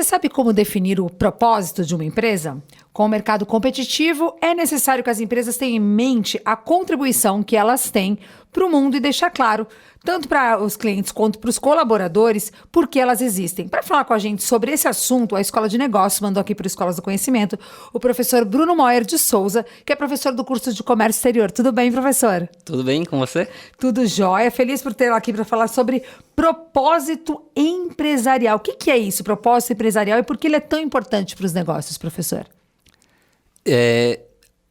Você sabe como definir o propósito de uma empresa? Com o mercado competitivo, é necessário que as empresas tenham em mente a contribuição que elas têm para o mundo e deixar claro, tanto para os clientes quanto para os colaboradores, por que elas existem. Para falar com a gente sobre esse assunto, a Escola de Negócios mandou aqui para o Escolas do Conhecimento o professor Bruno Moyer de Souza, que é professor do curso de Comércio Exterior. Tudo bem, professor? Tudo bem com você? Tudo jóia. Feliz por tê-lo aqui para falar sobre propósito empresarial. O que é isso, propósito empresarial, e por que ele é tão importante para os negócios, professor?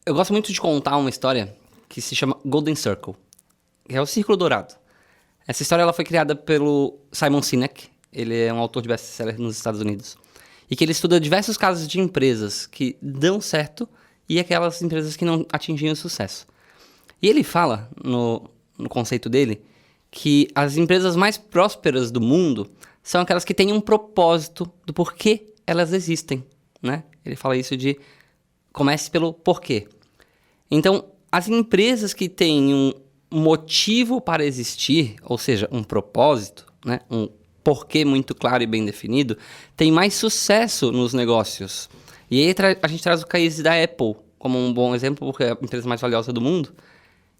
Eu gosto muito de contar uma história que se chama Golden Circle, que é o Círculo Dourado. Essa história ela foi criada pelo Simon Sinek, ele é um autor de best-seller nos Estados Unidos, e que ele estuda diversos casos de empresas que dão certo e aquelas empresas que não atingiam sucesso. E ele fala, no conceito dele, que as empresas mais prósperas do mundo são aquelas que têm um propósito do porquê elas existem, né? Ele fala isso de comece pelo porquê. Então, as empresas que têm um motivo para existir, ou seja, um propósito, né? Um porquê muito claro e bem definido, têm mais sucesso nos negócios. E aí a gente traz o case da Apple como um bom exemplo, porque é a empresa mais valiosa do mundo.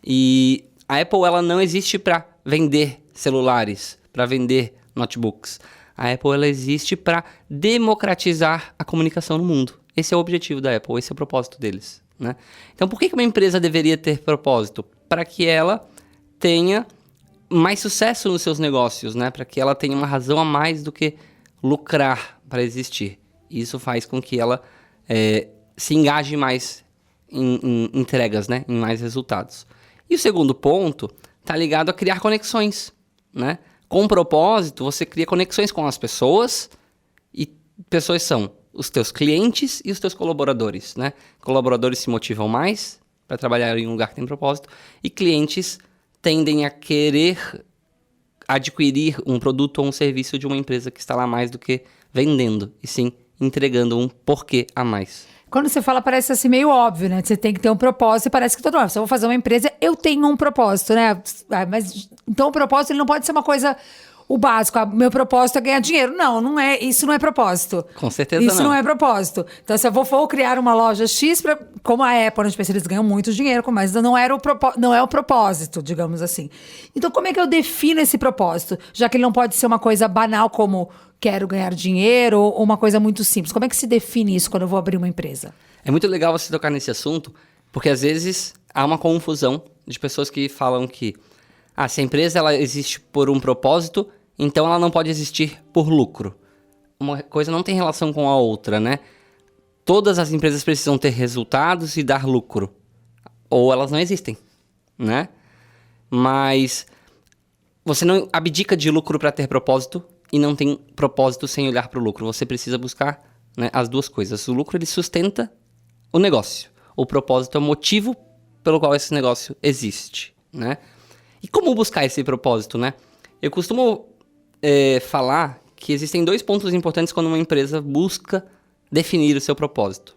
E a Apple ela não existe para vender celulares, para vender notebooks. A Apple ela existe para democratizar a comunicação no mundo. Esse é o objetivo da Apple, esse é o propósito deles, né? Então, por que uma empresa deveria ter propósito? Para que ela tenha mais sucesso nos seus negócios, né? Para que ela tenha uma razão a mais do que lucrar para existir. Isso faz com que ela se engaje mais em entregas, né? Em mais resultados. E o segundo ponto está ligado a criar conexões, né? Com propósito, você cria conexões com as pessoas, e pessoas são os teus clientes e os teus colaboradores, né? Colaboradores se motivam mais para trabalhar em um lugar que tem propósito, e clientes tendem a querer adquirir um produto ou um serviço de uma empresa que está lá mais do que vendendo, e sim entregando um porquê a mais. Quando você fala, parece assim meio óbvio, né? Você tem que ter um propósito, e parece que todo mundo, se eu vou fazer uma empresa, eu tenho um propósito, né? Mas então o propósito ele não pode ser uma coisa, o básico, meu propósito é ganhar dinheiro. Não é, isso não é propósito. Com certeza isso não é propósito. Então, se eu vou criar uma loja X, como a Apple, onde eles ganham muito dinheiro, mas não é o propósito, digamos assim. Então, como é que eu defino esse propósito? Já que ele não pode ser uma coisa banal como quero ganhar dinheiro, ou uma coisa muito simples. Como é que se define isso quando eu vou abrir uma empresa? É muito legal você tocar nesse assunto, porque às vezes há uma confusão de pessoas que falam que se a empresa ela existe por um propósito, então ela não pode existir por lucro. Uma coisa não tem relação com a outra, né? Todas as empresas precisam ter resultados e dar lucro, ou elas não existem, né? Mas você não abdica de lucro para ter propósito, e não tem propósito sem olhar para o lucro. Você precisa buscar, né, as duas coisas. O lucro ele sustenta o negócio. O propósito é o motivo pelo qual esse negócio existe, né? E como buscar esse propósito, né? Eu costumo falar que existem 2 pontos importantes quando uma empresa busca definir o seu propósito.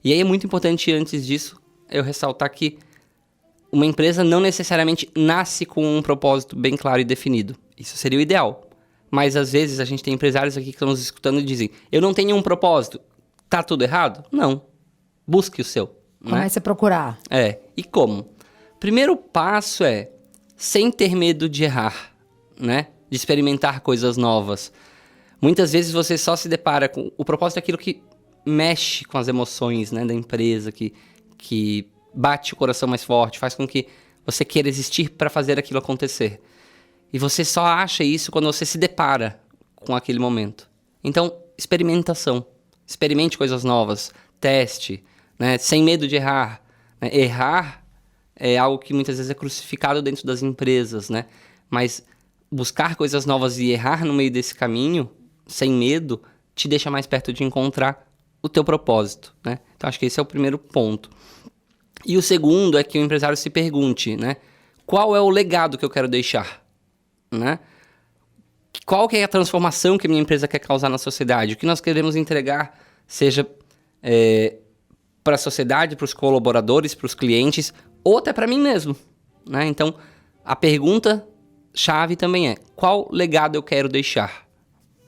E aí é muito importante, antes disso, eu ressaltar que uma empresa não necessariamente nasce com um propósito bem claro e definido. Isso seria o ideal. Mas às vezes a gente tem empresários aqui que estão nos escutando e dizem: eu não tenho um propósito. Tá tudo errado? Não. Busque o seu. Comece a procurar. E como? Primeiro passo é sem ter medo de errar, né? De experimentar coisas novas. Muitas vezes você só se depara com o propósito, aquilo que mexe com as emoções, né, da empresa, que bate o coração mais forte, faz com que você queira existir para fazer aquilo acontecer. E você só acha isso quando você se depara com aquele momento. Então, experimentação. Experimente coisas novas. Teste, né? Sem medo de errar. Né? Errar é algo que muitas vezes é crucificado dentro das empresas, né? Mas buscar coisas novas e errar no meio desse caminho, sem medo, te deixa mais perto de encontrar o teu propósito, né? Então, acho que esse é o primeiro ponto. E o segundo é que o empresário se pergunte, né? Qual é o legado que eu quero deixar? Né? Qual que é a transformação que a minha empresa quer causar na sociedade? O que nós queremos entregar, seja para a sociedade, para os colaboradores, para os clientes, ou até para mim mesmo, né? Então, a pergunta chave também é: qual legado eu quero deixar?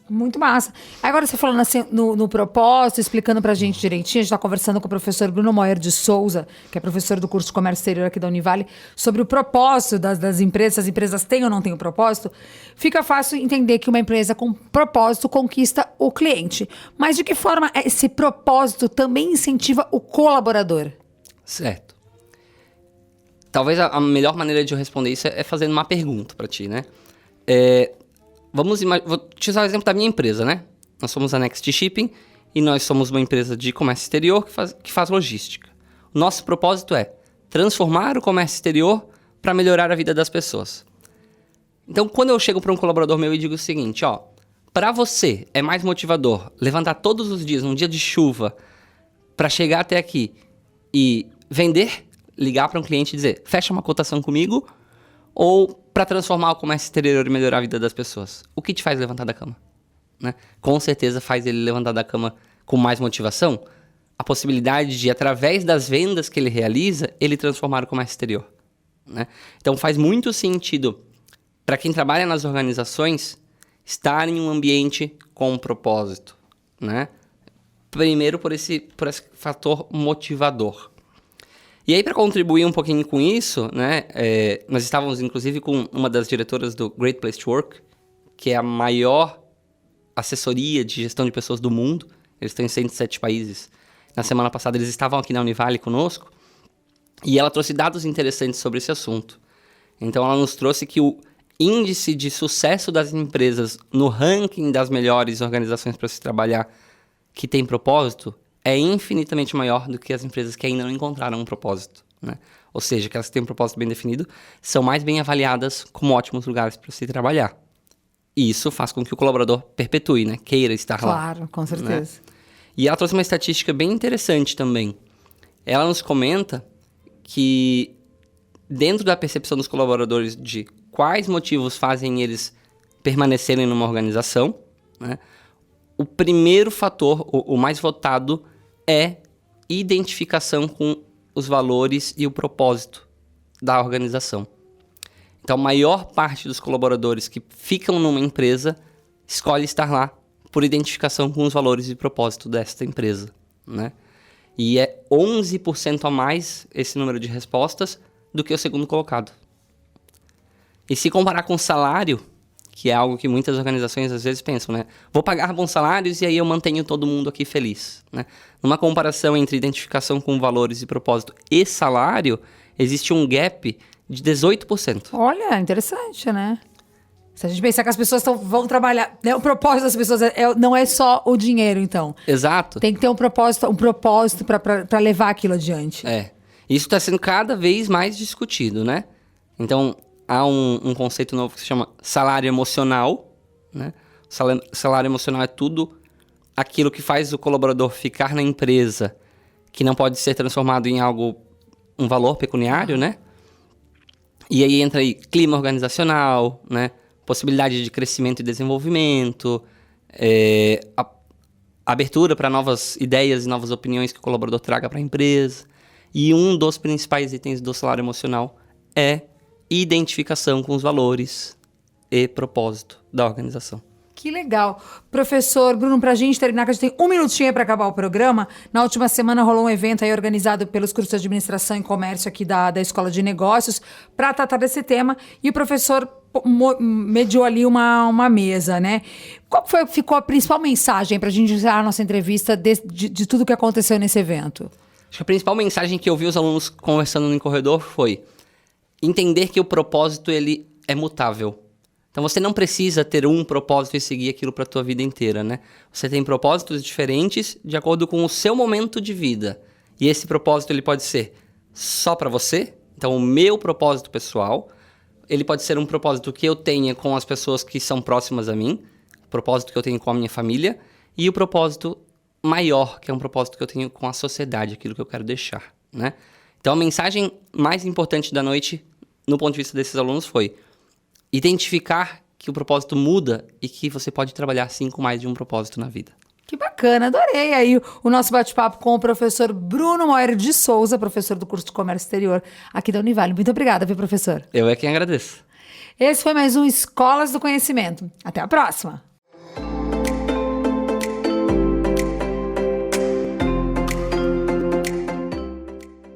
Muito massa. Agora você falando assim no propósito, explicando pra gente direitinho, a gente tá conversando com o professor Bruno Moyer de Souza, que é professor do curso de Comércio Exterior aqui da Univale, sobre o propósito das empresas, se as empresas têm ou não têm o propósito. Fica fácil entender que uma empresa com propósito conquista o cliente. Mas de que forma esse propósito também incentiva o colaborador? Certo. Talvez a melhor maneira de eu responder isso é fazendo uma pergunta pra ti, né? Vou te usar o exemplo da minha empresa, né? Nós somos a Next Shipping e nós somos uma empresa de comércio exterior que faz logística. O nosso propósito é transformar o comércio exterior para melhorar a vida das pessoas. Então, quando eu chego para um colaborador meu e digo o seguinte, para você é mais motivador levantar todos os dias, num dia de chuva, para chegar até aqui e vender, ligar para um cliente e dizer, fecha uma cotação comigo, ou para transformar o comércio exterior e melhorar a vida das pessoas? O que te faz levantar da cama? Né? Com certeza faz ele levantar da cama com mais motivação a possibilidade de, através das vendas que ele realiza, ele transformar o comércio exterior. Né? Então faz muito sentido para quem trabalha nas organizações estar em um ambiente com um propósito. Né? Primeiro por esse fator motivador. E aí, para contribuir um pouquinho com isso, né, nós estávamos, inclusive, com uma das diretoras do Great Place to Work, que é a maior assessoria de gestão de pessoas do mundo. Eles estão em 107 países. Na semana passada, eles estavam aqui na Univale conosco, e ela trouxe dados interessantes sobre esse assunto. Então, ela nos trouxe que o índice de sucesso das empresas no ranking das melhores organizações para se trabalhar que tem propósito é infinitamente maior do que as empresas que ainda não encontraram um propósito, né? Ou seja, aquelas que têm um propósito bem definido são mais bem avaliadas como ótimos lugares para se trabalhar. E isso faz com que o colaborador perpetue, né? Queira estar lá. Claro, com certeza. Né? E ela trouxe uma estatística bem interessante também. Ela nos comenta que dentro da percepção dos colaboradores de quais motivos fazem eles permanecerem numa organização, né? O primeiro fator, o mais votado, é identificação com os valores e o propósito da organização. Então, a maior parte dos colaboradores que ficam numa empresa escolhe estar lá por identificação com os valores e propósito desta empresa, né? E é 11% a mais esse número de respostas do que o segundo colocado. E se comparar com o salário, que é algo que muitas organizações às vezes pensam, né? Vou pagar bons salários e aí eu mantenho todo mundo aqui feliz, né? Numa comparação entre identificação com valores e propósito e salário, existe um gap de 18%. Olha, interessante, né? Se a gente pensar que as pessoas vão trabalhar... Né? O propósito das pessoas não é só o dinheiro, então. Exato. Tem que ter um propósito para levar aquilo adiante. Isso está sendo cada vez mais discutido, né? Então, há um conceito novo que se chama salário emocional, né? Salário emocional é tudo aquilo que faz o colaborador ficar na empresa, que não pode ser transformado em um valor pecuniário, né? E aí entra aí clima organizacional, né? Possibilidade de crescimento e desenvolvimento, abertura para novas ideias e novas opiniões que o colaborador traga para a empresa. E um dos principais itens do salário emocional é identificação com os valores e propósito da organização. Que legal. Professor Bruno, para a gente terminar, que a gente tem um minutinho para acabar o programa, na última semana rolou um evento aí organizado pelos cursos de Administração e Comércio aqui da Escola de Negócios para tratar desse tema, e o professor mediou ali uma mesa, né? Qual ficou a principal mensagem para a gente usar a nossa entrevista de tudo que aconteceu nesse evento? Acho que a principal mensagem que eu vi os alunos conversando no corredor foi entender que o propósito ele é mutável. Então você não precisa ter um propósito e seguir aquilo para a tua vida inteira, né? Você tem propósitos diferentes de acordo com o seu momento de vida. E esse propósito ele pode ser só para você. Então o meu propósito pessoal, ele pode ser um propósito que eu tenha com as pessoas que são próximas a mim, o propósito que eu tenho com a minha família, e o propósito maior, que é um propósito que eu tenho com a sociedade, aquilo que eu quero deixar, né? Então a mensagem mais importante da noite, no ponto de vista desses alunos, foi identificar que o propósito muda e que você pode trabalhar sim com mais de um propósito na vida. Que bacana, adorei aí o nosso bate-papo com o professor Bruno Moyer de Souza, professor do curso de Comércio Exterior aqui da Univale. Muito obrigada, viu, professor? Eu é quem agradeço. Esse foi mais um Escolas do Conhecimento. Até a próxima!